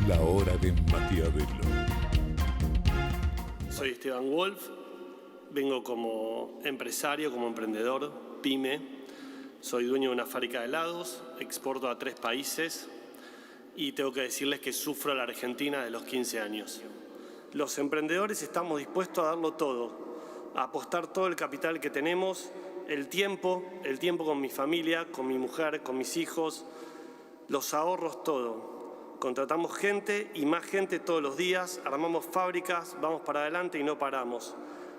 La hora de Maquiavelo. Soy Esteban Wolf, vengo como empresario, como emprendedor, pyme. Soy dueño de una fábrica de helados, exporto a 3 países y tengo que decirles que sufro a la Argentina de los 15 años. Los emprendedores estamos dispuestos a darlo todo, a apostar todo el capital que tenemos, el tiempo con mi familia, con mi mujer, con mis hijos, los ahorros, todo. Contratamos gente y más gente todos los días, armamos fábricas, vamos para adelante y no paramos.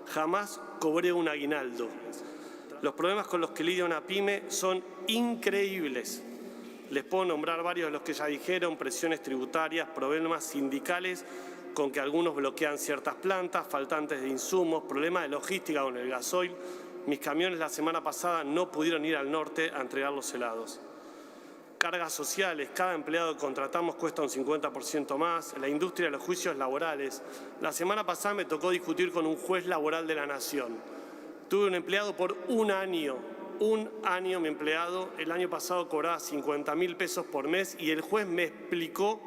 Jamás cobré un aguinaldo. Los problemas con los que lidia una pyme son increíbles. Les puedo nombrar varios de los que ya dijeron: presiones tributarias, problemas sindicales con que algunos bloquean ciertas plantas, faltantes de insumos, problemas de logística con el gasoil. Mis camiones la semana pasada no pudieron ir al norte a entregar los helados. Cargas sociales, cada empleado que contratamos cuesta un 50% más, la industria de los juicios laborales. La semana pasada me tocó discutir con un juez laboral de la Nación. Tuve un empleado por un año mi empleado, el año pasado cobraba 50.000 pesos por mes y el juez me explicó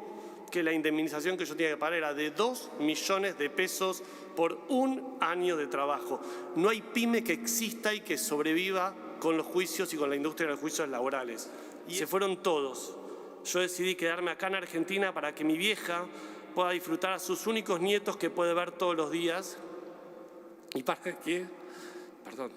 que la indemnización que yo tenía que pagar era de 2 millones de pesos por un año de trabajo. No hay pyme que exista y que sobreviva con los juicios y con la industria de los juicios laborales. Y se fueron todos. Yo decidí quedarme acá en Argentina para que mi vieja pueda disfrutar a sus únicos nietos que puede ver todos los días. Y para que... Perdón.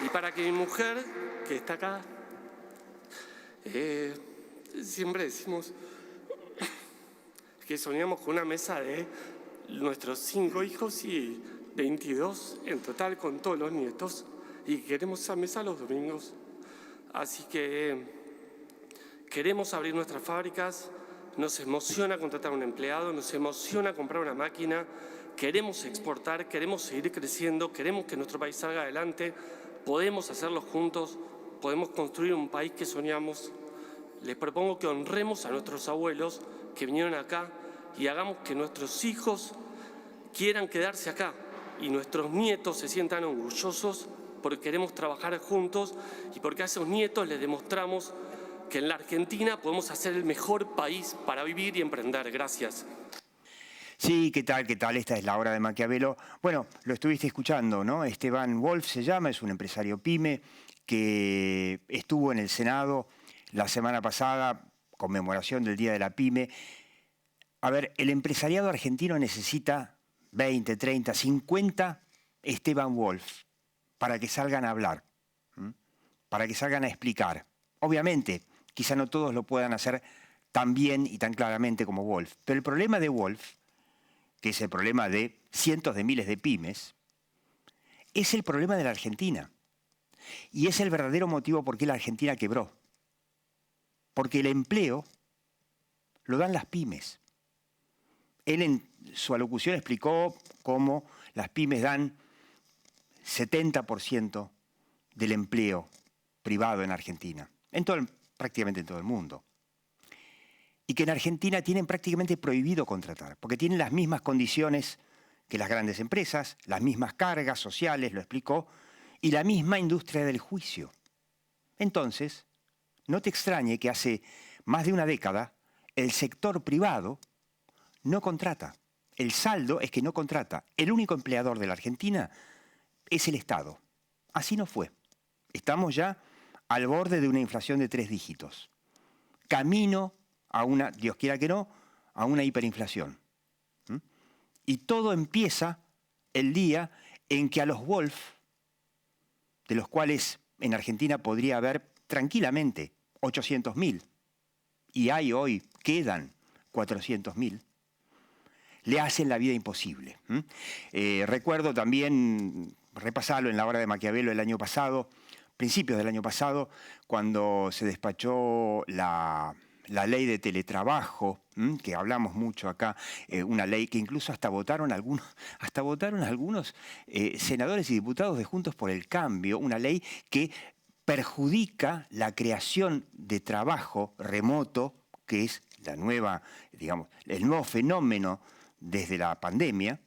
Y para que mi mujer, que está acá, siempre decimos que soñamos con una mesa de nuestros 5 hijos y 22 en total con todos los nietos, y queremos esa mesa los domingos. Así que queremos abrir nuestras fábricas, nos emociona contratar a un empleado, nos emociona comprar una máquina, queremos exportar, queremos seguir creciendo, queremos que nuestro país salga adelante, podemos hacerlo juntos, podemos construir un país que soñamos. Les propongo que honremos a nuestros abuelos que vinieron acá y hagamos que nuestros hijos quieran quedarse acá y nuestros nietos se sientan orgullosos porque queremos trabajar juntos y porque a esos nietos les demostramos que en la Argentina podemos hacer el mejor país para vivir y emprender. Gracias. Sí, ¿qué tal? ¿Qué tal? Esta es la hora de Maquiavelo. Bueno, lo estuviste escuchando, ¿no? Esteban Wolf se llama, es un empresario pyme que estuvo en el Senado la semana pasada, conmemoración del Día de la Pyme. A ver, el empresariado argentino necesita 20, 30, 50 Esteban Wolf para que salgan a hablar, para que salgan a explicar. Obviamente, quizá no todos lo puedan hacer tan bien y tan claramente como Wolf, pero el problema de Wolf, que es el problema de cientos de miles de pymes, es el problema de la Argentina. Y es el verdadero motivo por qué la Argentina quebró. Porque el empleo lo dan las pymes. Él en su alocución explicó cómo las pymes dan 70% del empleo privado en Argentina, prácticamente en todo el mundo. Y que en Argentina tienen prácticamente prohibido contratar, porque tienen las mismas condiciones que las grandes empresas, las mismas cargas sociales, lo explicó, y la misma industria del juicio. Entonces, no te extrañe que hace más de una década el sector privado no contrata. El saldo es que no contrata. El único empleador de la Argentina es el Estado. Así no fue. Estamos ya al borde de una inflación de 3 dígitos. Camino a una, Dios quiera que no, a una hiperinflación. Y todo empieza el día en que a los Wolf, de los cuales en Argentina podría haber tranquilamente 800.000, y hay hoy, quedan 400.000, le hacen la vida imposible. Recuerdo también, repasarlo en la hora de Maquiavelo el año pasado, principios del año pasado, cuando se despachó la ley de teletrabajo, que hablamos mucho acá, una ley que incluso hasta votaron algunos senadores y diputados de Juntos por el Cambio, una ley que perjudica la creación de trabajo remoto, que es el nuevo fenómeno desde la pandemia,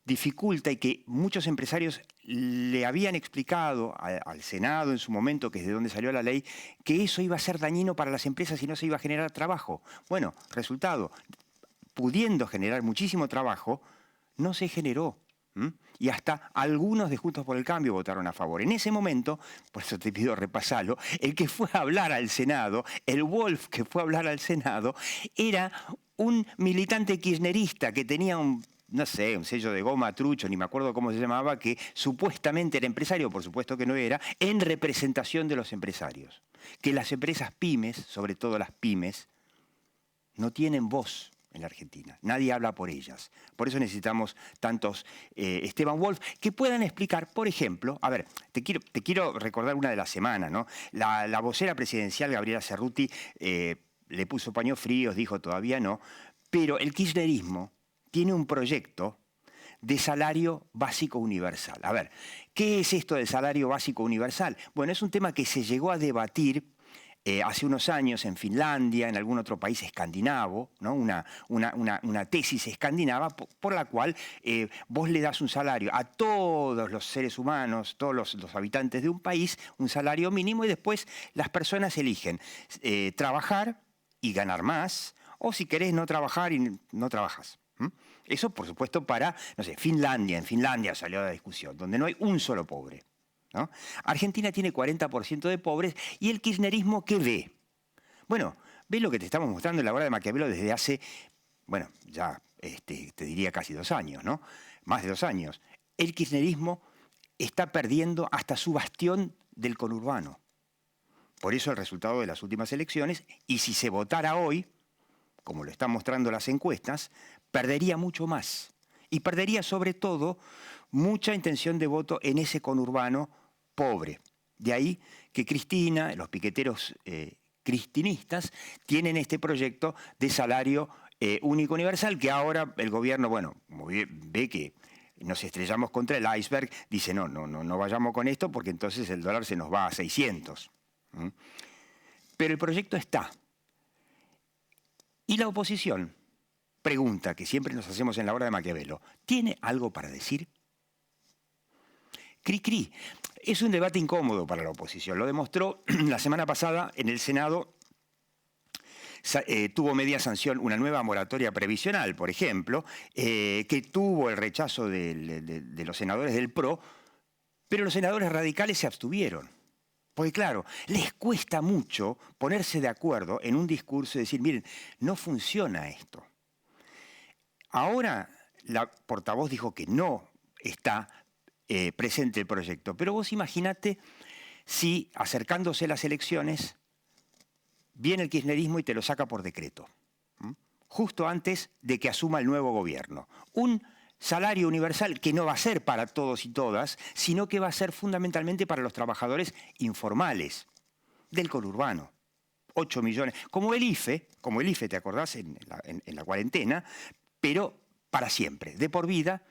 dificulta y que muchos empresarios le habían explicado al Senado en su momento, que es de donde salió la ley, que eso iba a ser dañino para las empresas y no se iba a generar trabajo. Bueno, resultado, pudiendo generar muchísimo trabajo, no se generó. Y hasta algunos de Juntos por el Cambio votaron a favor. En ese momento, por eso te pido repasarlo, el que fue a hablar al Senado, el Wolf que fue a hablar al Senado, era un militante kirchnerista que tenía no sé, un sello de goma trucho, ni me acuerdo cómo se llamaba, que supuestamente era empresario, por supuesto que no era, en representación de los empresarios. Que las empresas pymes, sobre todo las pymes, no tienen voz en la Argentina. Nadie habla por ellas. Por eso necesitamos tantos Esteban Wolf que puedan explicar, por ejemplo, a ver, te quiero recordar una de la semana, ¿no? La vocera presidencial, Gabriela Cerruti, le puso paños fríos, dijo todavía no, pero el kirchnerismo tiene un proyecto de salario básico universal. A ver, ¿qué es esto del salario básico universal? Bueno, es un tema que se llegó a debatir hace unos años en Finlandia, en algún otro país escandinavo, ¿no? Una tesis escandinava por la cual vos le das un salario a todos los seres humanos, todos los habitantes de un país, un salario mínimo, y después las personas eligen trabajar y ganar más, o si querés no trabajar y no trabajas. Eso, por supuesto, para, no sé, Finlandia. En Finlandia salió la discusión, donde no hay un solo pobre, ¿no? Argentina tiene 40% de pobres, y el kirchnerismo, ¿qué ve? Bueno, ve lo que te estamos mostrando en la obra de Maquiavelo desde hace, bueno, ya te diría casi 2 años, ¿no? Más de 2 años. El kirchnerismo está perdiendo hasta su bastión del conurbano. Por eso el resultado de las últimas elecciones, y si se votara hoy, como lo están mostrando las encuestas, perdería mucho más. Y perdería sobre todo mucha intención de voto en ese conurbano pobre. De ahí que Cristina, los piqueteros cristinistas, tienen este proyecto de salario único universal, que ahora el gobierno, bueno, como ve que nos estrellamos contra el iceberg, dice no vayamos con esto porque entonces el dólar se nos va a 600. Pero el proyecto está. Y la oposición pregunta, que siempre nos hacemos en la hora de Maquiavelo, ¿tiene algo para decir? Cri. Es un debate incómodo para la oposición. Lo demostró la semana pasada en el Senado. Tuvo media sanción una nueva moratoria previsional, por ejemplo, que tuvo el rechazo de los senadores del PRO, pero los senadores radicales se abstuvieron. Porque claro, les cuesta mucho ponerse de acuerdo en un discurso y decir, miren, no funciona esto. Ahora la portavoz dijo que no está presente el proyecto, pero vos imaginate si acercándose las elecciones viene el kirchnerismo y te lo saca por decreto, justo antes de que asuma el nuevo gobierno. Un salario universal que no va a ser para todos y todas, sino que va a ser fundamentalmente para los trabajadores informales del conurbano. 8 millones, como el IFE, ¿te acordás? En la cuarentena, pero para siempre, de por vida,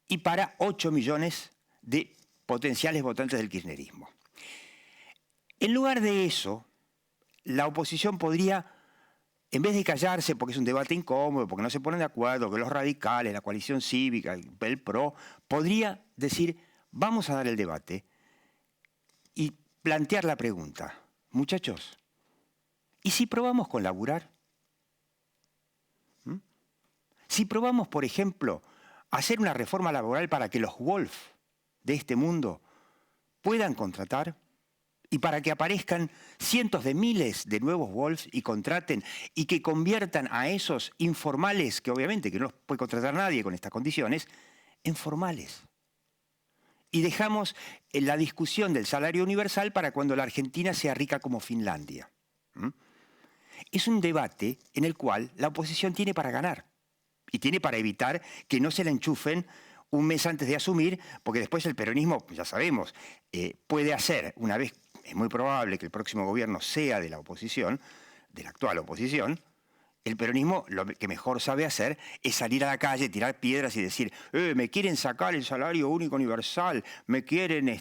y para 8 millones de potenciales votantes del kirchnerismo. En lugar de eso, la oposición podría, en vez de callarse porque es un debate incómodo, porque no se ponen de acuerdo, que los radicales, la coalición cívica, el PRO, podría decir, vamos a dar el debate y plantear la pregunta. Muchachos, ¿y si probamos con laburar? Si probamos, por ejemplo, hacer una reforma laboral para que los Wolf de este mundo puedan contratar y para que aparezcan cientos de miles de nuevos Wolves y contraten y que conviertan a esos informales, que obviamente que no los puede contratar nadie con estas condiciones, en formales. Y dejamos la discusión del salario universal para cuando la Argentina sea rica como Finlandia. Es un debate en el cual la oposición tiene para ganar y tiene para evitar que no se la enchufen un mes antes de asumir, porque después el peronismo, ya sabemos, puede hacer, una vez, es muy probable que el próximo gobierno sea de la oposición, de la actual oposición, el peronismo lo que mejor sabe hacer es salir a la calle, tirar piedras y decir, me quieren sacar el salario único universal, me quieren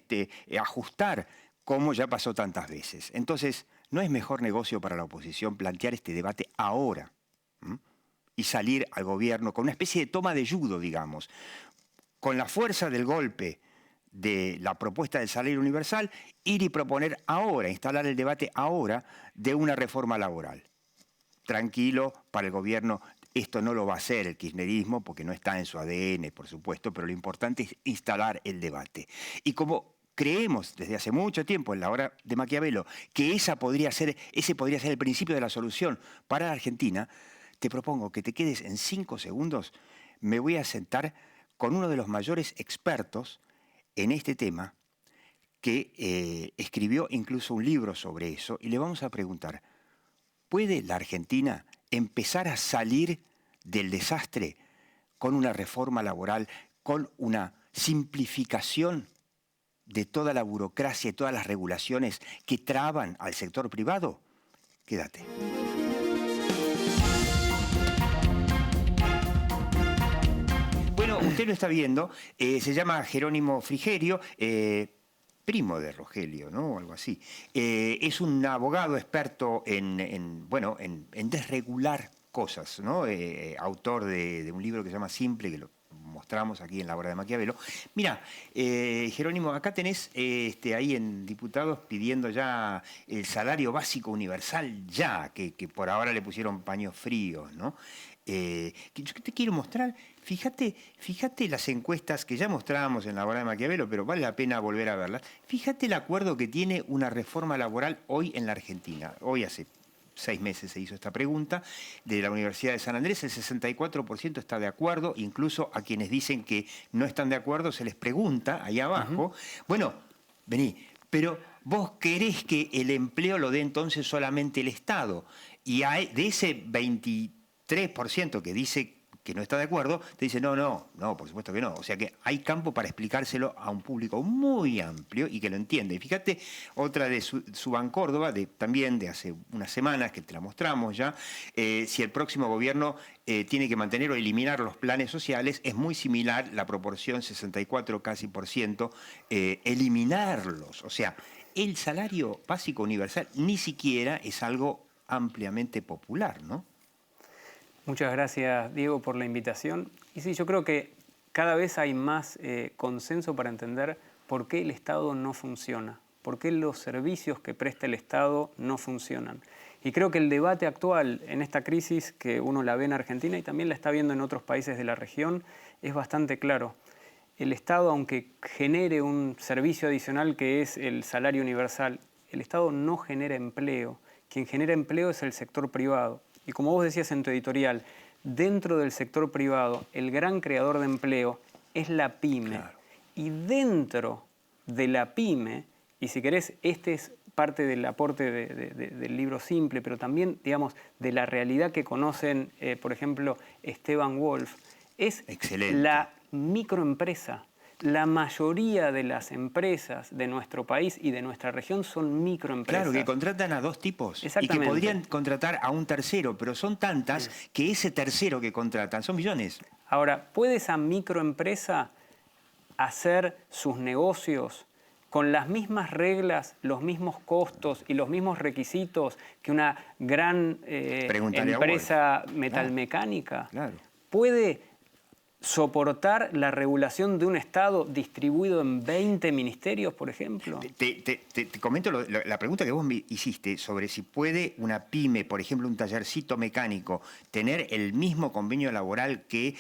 ajustar, como ya pasó tantas veces. Entonces, ¿no es mejor negocio para la oposición plantear este debate ahora? Y salir al gobierno con una especie de toma de judo, digamos. con la fuerza del golpe de la propuesta del salario universal, ir y proponer ahora, instalar el debate ahora de una reforma laboral. Tranquilo, para el gobierno esto no lo va a hacer el kirchnerismo porque no está en su ADN, por supuesto, pero lo importante es instalar el debate. Y como creemos desde hace mucho tiempo, en la obra de Maquiavelo, que ese podría ser el principio de la solución para la Argentina, te propongo que te quedes en 5 segundos. Me voy a sentar con uno de los mayores expertos en este tema, que escribió incluso un libro sobre eso, y le vamos a preguntar, ¿puede la Argentina empezar a salir del desastre con una reforma laboral, con una simplificación de toda la burocracia y todas las regulaciones que traban al sector privado? Quédate. Bueno, usted lo está viendo, se llama Jerónimo Frigerio, primo de Rogelio, ¿no? Algo así. Es un abogado experto en desregular cosas, ¿no? Autor de un libro que se llama Simple, que lo mostramos aquí en la obra de Maquiavelo. Mira, Jerónimo, acá tenés ahí en Diputados pidiendo ya el salario básico universal ya, que por ahora le pusieron paños fríos, ¿no? Yo te quiero mostrar, fíjate las encuestas que ya mostrábamos en la obra de Maquiavelo, pero vale la pena volver a verlas. Fíjate el acuerdo que tiene una reforma laboral hoy en la Argentina. Hoy hace 6 meses se hizo esta pregunta de la Universidad de San Andrés, el 64% está de acuerdo, incluso a quienes dicen que no están de acuerdo se les pregunta ahí abajo, bueno, vení, pero vos querés que el empleo lo dé entonces solamente el Estado, y de ese 23% que dice que no está de acuerdo, te dice no, por supuesto que no. O sea que hay campo para explicárselo a un público muy amplio y que lo entiende. Y fíjate, otra de Suban Córdoba, también de hace unas semanas, que te la mostramos ya, si el próximo gobierno tiene que mantener o eliminar los planes sociales, es muy similar la proporción, 64 casi por ciento, eliminarlos. O sea, el salario básico universal ni siquiera es algo ampliamente popular, ¿no? Muchas gracias, Diego, por la invitación. Y sí, yo creo que cada vez hay más consenso para entender por qué el Estado no funciona, por qué los servicios que presta el Estado no funcionan. Y creo que el debate actual en esta crisis, que uno la ve en Argentina y también la está viendo en otros países de la región, es bastante claro. El Estado, aunque genere un servicio adicional que es el salario universal, el Estado no genera empleo. Quien genera empleo es el sector privado. Y como vos decías en tu editorial, dentro del sector privado, el gran creador de empleo es la pyme. Claro. Y dentro de la pyme, y si querés, este es parte del aporte del libro Simple, pero también, digamos, de la realidad que conocen, por ejemplo, Esteban Wolf, es la microempresa. La mayoría de las empresas de nuestro país y de nuestra región son microempresas. Claro, que contratan a 2 tipos y que podrían contratar a un tercero, pero son tantas que ese tercero que contratan son millones. Ahora, ¿puede esa microempresa hacer sus negocios con las mismas reglas, los mismos costos y los mismos requisitos que una gran empresa metalmecánica? Claro. ¿Puede soportar la regulación de un Estado distribuido en 20 ministerios, por ejemplo? Te comento la pregunta que vos me hiciste sobre si puede una pyme, por ejemplo, un tallercito mecánico, tener el mismo convenio laboral que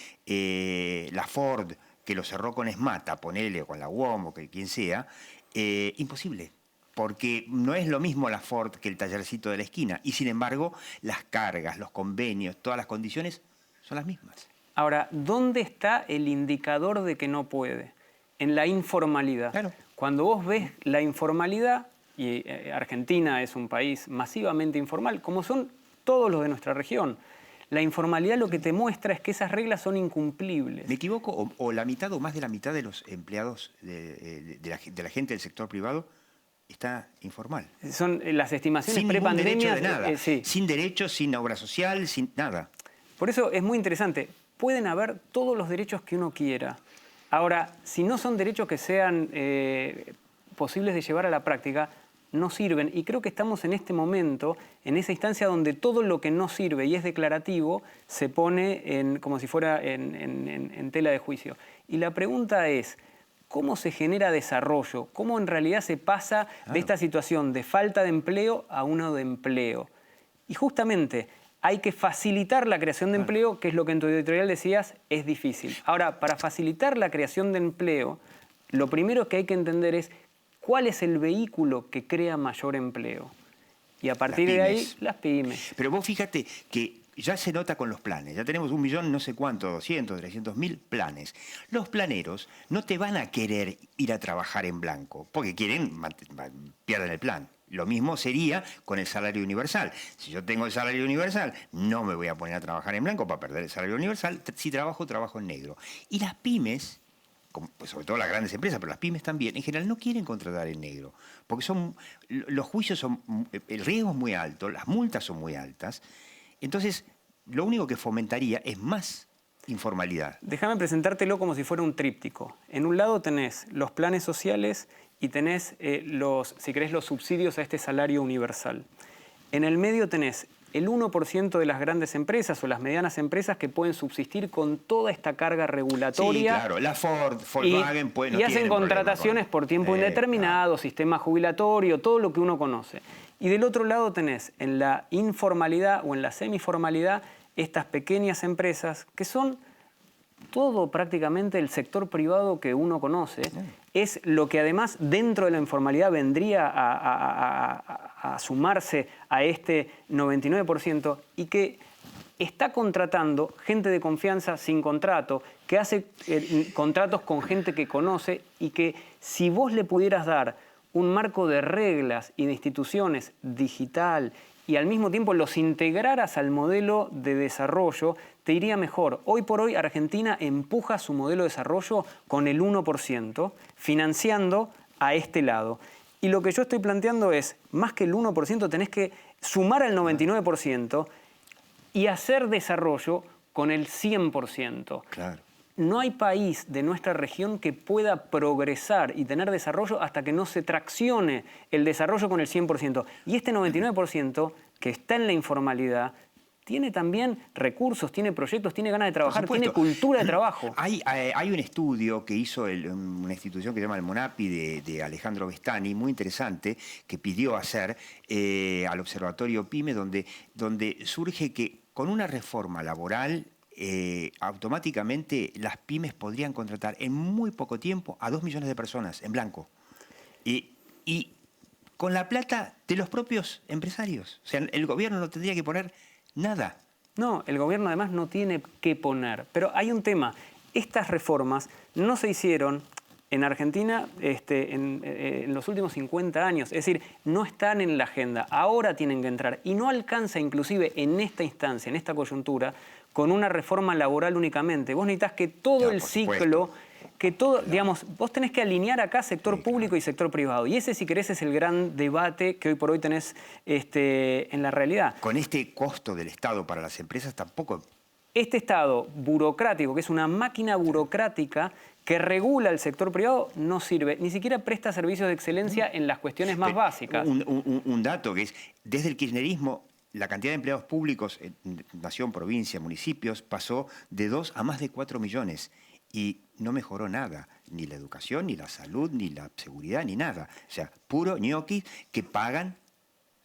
la Ford, que lo cerró con Esmata, ponele, o con la UOM, o que quien sea. Imposible. Porque no es lo mismo la Ford que el tallercito de la esquina. Y sin embargo, las cargas, los convenios, todas las condiciones son las mismas. Ahora, ¿dónde está el indicador de que no puede? En la informalidad. Claro. Cuando vos ves la informalidad, y Argentina es un país masivamente informal, como son todos los de nuestra región, la informalidad lo que te muestra es que esas reglas son incumplibles. ¿Me equivoco? ¿O la mitad o más de la mitad de los empleados de la gente del sector privado está informal? Son las estimaciones prepandemia. Sin prepandemia. Derecho de nada. Sí. Sin derechos, sin obra social, sin nada. Por eso es muy interesante. Pueden haber todos los derechos que uno quiera. Ahora, si no son derechos que sean posibles de llevar a la práctica, no sirven. Y creo que estamos en este momento, en esa instancia donde todo lo que no sirve y es declarativo se pone como si fuera en tela de juicio. Y la pregunta es, ¿cómo se genera desarrollo? ¿Cómo en realidad se pasa de esta situación de falta de empleo a uno de empleo? Y justamente hay que facilitar la creación de empleo, que es lo que en tu editorial decías, es difícil. Ahora, para facilitar la creación de empleo, lo primero que hay que entender es cuál es el vehículo que crea mayor empleo. Y a partir de ahí, las pymes. Pero vos fíjate que ya se nota con los planes. Ya tenemos 1 millón, no sé cuánto, 200, 300.000 planes. Los planeros no te van a querer ir a trabajar en blanco, porque pierden el plan. Lo mismo sería con el salario universal. Si yo tengo el salario universal, no me voy a poner a trabajar en blanco para perder el salario universal. Si trabajo, trabajo en negro. Y las pymes, pues sobre todo las grandes empresas, pero las pymes también, en general no quieren contratar en negro, porque los juicios el riesgo es muy alto, las multas son muy altas. Entonces, lo único que fomentaría es más informalidad. Déjame presentártelo como si fuera un tríptico. En un lado tenés los planes sociales y tenés, si querés, los subsidios a este salario universal. En el medio tenés el 1% de las grandes empresas o las medianas empresas que pueden subsistir con toda esta carga regulatoria. Sí, claro. La Ford, Volkswagen, pues no y hacen contrataciones por tiempo indeterminado, claro. Sistema jubilatorio, todo lo que uno conoce. Y del otro lado tenés en la informalidad o en la semiformalidad estas pequeñas empresas que son todo prácticamente el sector privado que uno conoce. Es lo que además dentro de la informalidad vendría a sumarse a este 99% y que está contratando gente de confianza sin contrato, que hace contratos con gente que conoce y que si vos le pudieras dar un marco de reglas y de instituciones digital y al mismo tiempo los integraras al modelo de desarrollo, te iría mejor. Hoy por hoy Argentina empuja su modelo de desarrollo con el 1%, financiando a este lado. Y lo que yo estoy planteando es, más que el 1%, tenés que sumar al 99% y hacer desarrollo con el 100%. Claro. No hay país de nuestra región que pueda progresar y tener desarrollo hasta que no se traccione el desarrollo con el 100%. Y este 99% que está en la informalidad tiene también recursos, tiene proyectos, tiene ganas de trabajar, tiene cultura de trabajo. Hay un estudio que hizo una institución que se llama el MONAPI de Alejandro Vestani, muy interesante, que pidió hacer al Observatorio PYME, donde surge que con una reforma laboral automáticamente las pymes podrían contratar en muy poco tiempo a 2 millones de personas en blanco. Y con la plata de los propios empresarios. O sea, el gobierno no tendría que poner nada. No, el gobierno además no tiene que poner. Pero hay un tema. Estas reformas no se hicieron en Argentina en los últimos 50 años. Es decir, no están en la agenda. Ahora tienen que entrar. Y no alcanza inclusive en esta instancia, en esta coyuntura, con una reforma laboral únicamente. Vos necesitas que todo el ciclo, digamos, vos tenés que alinear acá sector público y sector privado. Y ese, si querés, es el gran debate que hoy por hoy tenés en la realidad. Con este costo del Estado para las empresas tampoco. Este Estado burocrático, que es una máquina burocrática que regula el sector privado, no sirve. Ni siquiera presta servicios de excelencia en las cuestiones más básicas. Un dato que es, desde el kirchnerismo, la cantidad de empleados públicos, nación, provincia, municipios, pasó de 2 a más de 4 millones. Y no mejoró nada, ni la educación, ni la salud, ni la seguridad, ni nada. O sea, puro ñoquis que pagan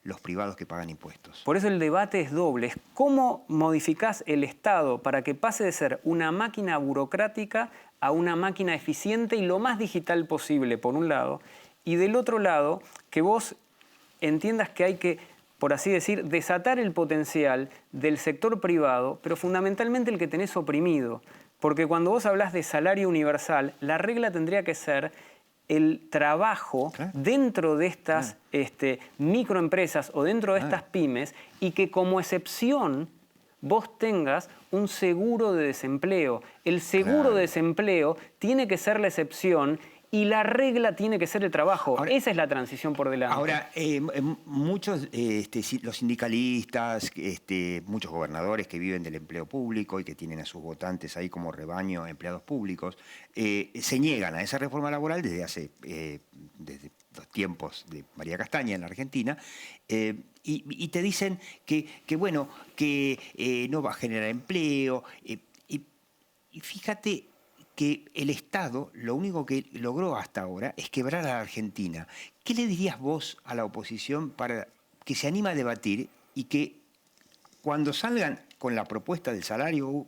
los privados que pagan impuestos. Por eso el debate es doble. Es cómo modificás el Estado para que pase de ser una máquina burocrática a una máquina eficiente y lo más digital posible, por un lado. Y del otro lado, que vos entiendas que hay que, por así decir, desatar el potencial del sector privado, pero fundamentalmente el que tenés oprimido. Porque cuando vos hablás de salario universal, la regla tendría que ser el trabajo dentro de estas microempresas o dentro de estas pymes y que como excepción vos tengas un seguro de desempleo. El seguro de desempleo tiene que ser la excepción y la regla tiene que ser el trabajo. Ahora, esa es la transición por delante. Ahora, muchos, los sindicalistas, muchos gobernadores que viven del empleo público y que tienen a sus votantes ahí como rebaño empleados públicos, se niegan a esa reforma laboral desde estos tiempos de María Castaña en la Argentina, y te dicen bueno, que no va a generar empleo. Y fíjate que el Estado lo único que logró hasta ahora es quebrar a la Argentina. ¿Qué le dirías vos a la oposición para que se anime a debatir y que cuando salgan con la propuesta del salario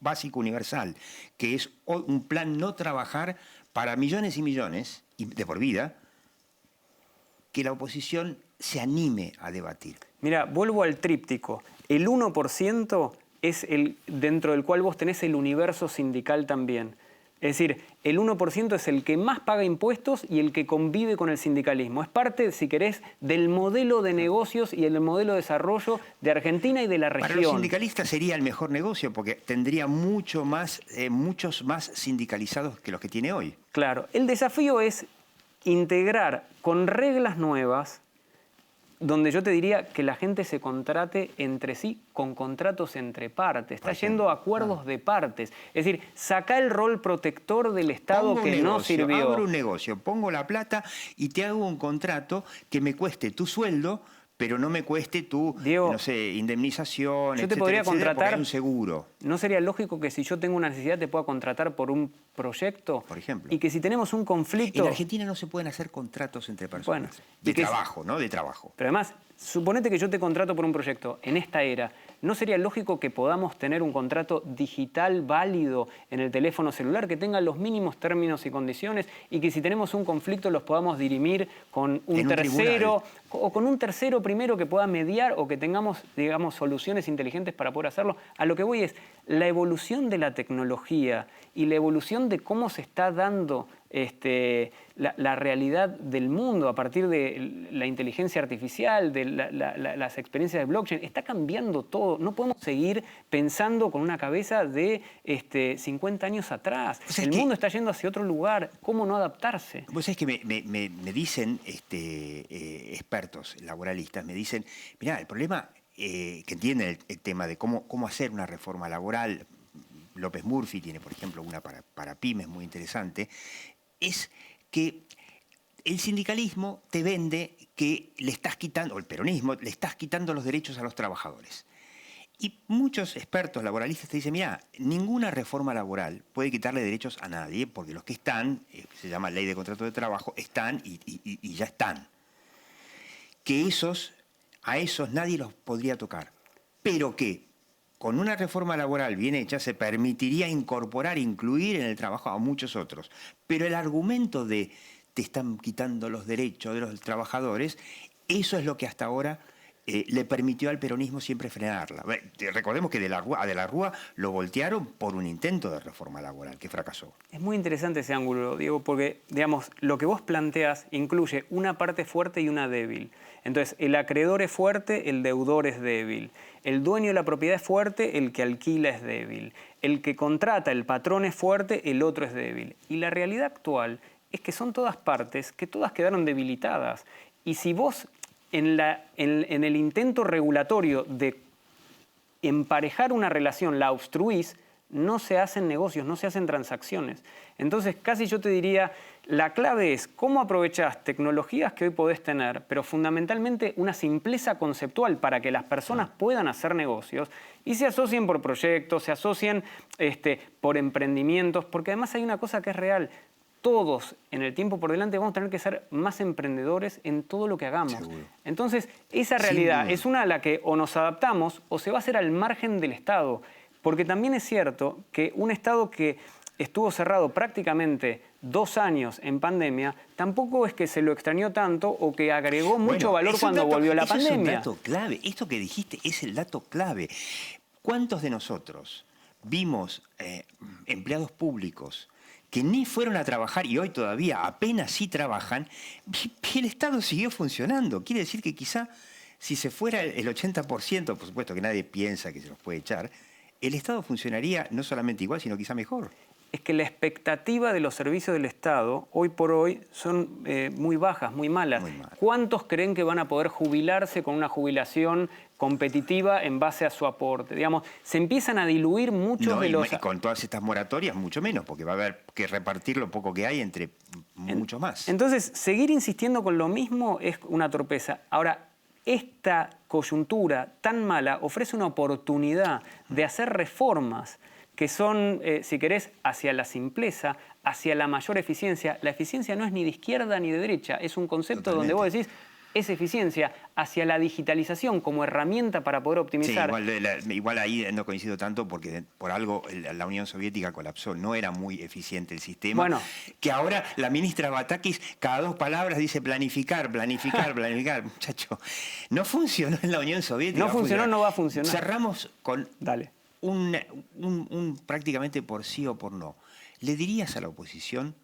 básico universal, que es un plan no trabajar para millones y millones, y de por vida, que la oposición se anime a debatir? Mira, vuelvo al tríptico. El 1% es el dentro del cual vos tenés el universo sindical también. Es decir, el 1% es el que más paga impuestos y el que convive con el sindicalismo. Es parte, si querés, del modelo de negocios y el modelo de desarrollo de Argentina y de la región. Para los sindicalistas sería el mejor negocio porque tendría muchos más sindicalizados que los que tiene hoy. Claro, el desafío es integrar con reglas nuevas, donde yo te diría que la gente se contrate entre sí con contratos entre partes. Está yendo a acuerdos de partes. Es decir, saca el rol protector del Estado que no sirvió. Abro un negocio, pongo la plata y te hago un contrato que me cueste tu sueldo, pero no me cueste tu, Diego, no sé, indemnización, yo te podría contratar, porque hay un seguro. ¿No sería lógico que si yo tengo una necesidad te pueda contratar por un proyecto? Por ejemplo. Y que si tenemos un conflicto... En Argentina no se pueden hacer contratos entre personas. Bueno, de trabajo, ¿no? De trabajo. Pero además, suponete que yo te contrato por un proyecto en esta era. ¿No sería lógico que podamos tener un contrato digital válido en el teléfono celular que tenga los mínimos términos y condiciones y que si tenemos un conflicto los podamos dirimir con un tercero o con un tercero primero que pueda mediar o que tengamos, digamos, soluciones inteligentes para poder hacerlo? A lo que voy es la evolución de la tecnología y la evolución de cómo se está dando la realidad del mundo a partir de la inteligencia artificial, de las experiencias de blockchain, está cambiando todo. No podemos seguir pensando con una cabeza de 50 años atrás. O sea, el mundo está yendo hacia otro lugar. ¿Cómo no adaptarse? Vos sabés que me dicen expertos laboralistas, me dicen, mirá, el problema, que entienden el tema de cómo hacer una reforma laboral, López Murphy tiene, por ejemplo, una para pymes muy interesante, es que el sindicalismo te vende que le estás quitando, o el peronismo, le estás quitando los derechos a los trabajadores. Y muchos expertos laboralistas te dicen, mira, ninguna reforma laboral puede quitarle derechos a nadie, porque los que están, se llama ley de contrato de trabajo, están y ya están. Que a esos nadie los podría tocar. Pero que con una reforma laboral bien hecha se permitiría incluir en el trabajo a muchos otros. Pero el argumento de te están quitando los derechos de los trabajadores, eso es lo que hasta ahora le permitió al peronismo siempre frenarla. Recordemos que a De la Rúa lo voltearon por un intento de reforma laboral que fracasó. Es muy interesante ese ángulo, Diego, porque, digamos, lo que vos planteas incluye una parte fuerte y una débil. Entonces, el acreedor es fuerte, el deudor es débil. El dueño de la propiedad es fuerte, el que alquila es débil. El que contrata, el patrón es fuerte, el otro es débil. Y la realidad actual es que son todas partes que todas quedaron debilitadas. Y si vos en el intento regulatorio de emparejar una relación la obstruís, no se hacen negocios, no se hacen transacciones. Entonces, casi yo te diría, la clave es cómo aprovechás tecnologías que hoy podés tener, pero fundamentalmente una simpleza conceptual para que las personas puedan hacer negocios y se asocien por proyectos, se asocien por emprendimientos, porque además hay una cosa que es real. Todos en el tiempo por delante vamos a tener que ser más emprendedores en todo lo que hagamos. Seguro. Entonces, esa realidad es una a la que o nos adaptamos o se va a hacer al margen del Estado. Porque también es cierto que un Estado que estuvo cerrado prácticamente 2 años en pandemia, tampoco es que se lo extrañó tanto o que agregó mucho valor cuando volvió la pandemia. Es un dato clave. Esto que dijiste es el dato clave. ¿Cuántos de nosotros vimos empleados públicos que ni fueron a trabajar y hoy todavía apenas sí trabajan, y el Estado siguió funcionando? Quiere decir que quizá si se fuera el 80%, por supuesto que nadie piensa que se los puede echar, el Estado funcionaría no solamente igual, sino quizá mejor. es que la expectativa de los servicios del Estado hoy por hoy son muy bajas, muy malas. ¿Cuántos creen que van a poder jubilarse con una jubilación competitiva en base a su aporte? Digamos, se empiezan a diluir muchos de los... Y con todas estas moratorias, mucho menos, porque va a haber que repartir lo poco que hay entre mucho más. Entonces, seguir insistiendo con lo mismo es una torpeza. Ahora, esta coyuntura tan mala ofrece una oportunidad de hacer reformas que son, si querés, hacia la simpleza, hacia la mayor eficiencia. La eficiencia no es ni de izquierda ni de derecha, es un concepto donde vos decís, es eficiencia hacia la digitalización como herramienta para poder optimizar. Sí, igual ahí no coincido tanto porque por algo la Unión Soviética colapsó. No era muy eficiente el sistema. Bueno, que ahora la ministra Batakis cada 2 palabras dice planificar, planificar, planificar. Muchacho, no funcionó en la Unión Soviética. No funcionó, no va a funcionar. Cerramos con Dale. un prácticamente por sí o por no. ¿Le dirías a la oposición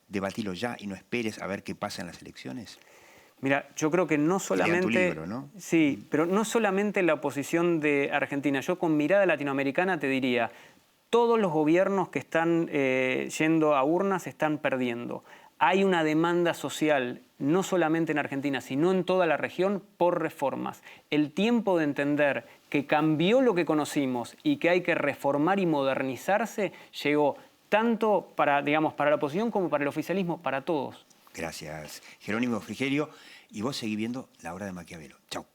debatilo ya y no esperes a ver qué pasa en las elecciones? Mira, yo creo que no solamente... Tu libro, ¿no? Sí, pero no solamente la oposición de Argentina. Yo con mirada latinoamericana te diría, todos los gobiernos que están yendo a urnas están perdiendo. Hay una demanda social, no solamente en Argentina, sino en toda la región, por reformas. El tiempo de entender que cambió lo que conocimos y que hay que reformar y modernizarse llegó tanto para, digamos, para la oposición como para el oficialismo, para todos. Gracias, Jerónimo Frigerio. Y vos seguís viendo La Hora de Maquiavelo. Chau.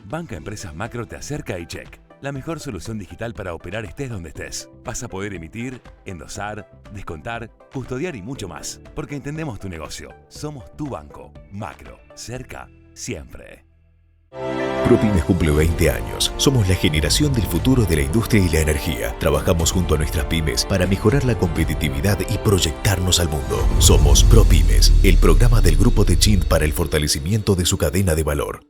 Banca Empresas Macro te acerca a iCheck, la mejor solución digital para operar estés donde estés. Vas a poder emitir, endosar, descontar, custodiar y mucho más. Porque entendemos tu negocio. Somos tu banco. Macro. Cerca. Siempre. ProPymes cumple 20 años. Somos la generación del futuro de la industria y la energía. Trabajamos junto a nuestras pymes para mejorar la competitividad y proyectarnos al mundo. Somos ProPymes, el programa del Grupo Techint para el fortalecimiento de su cadena de valor.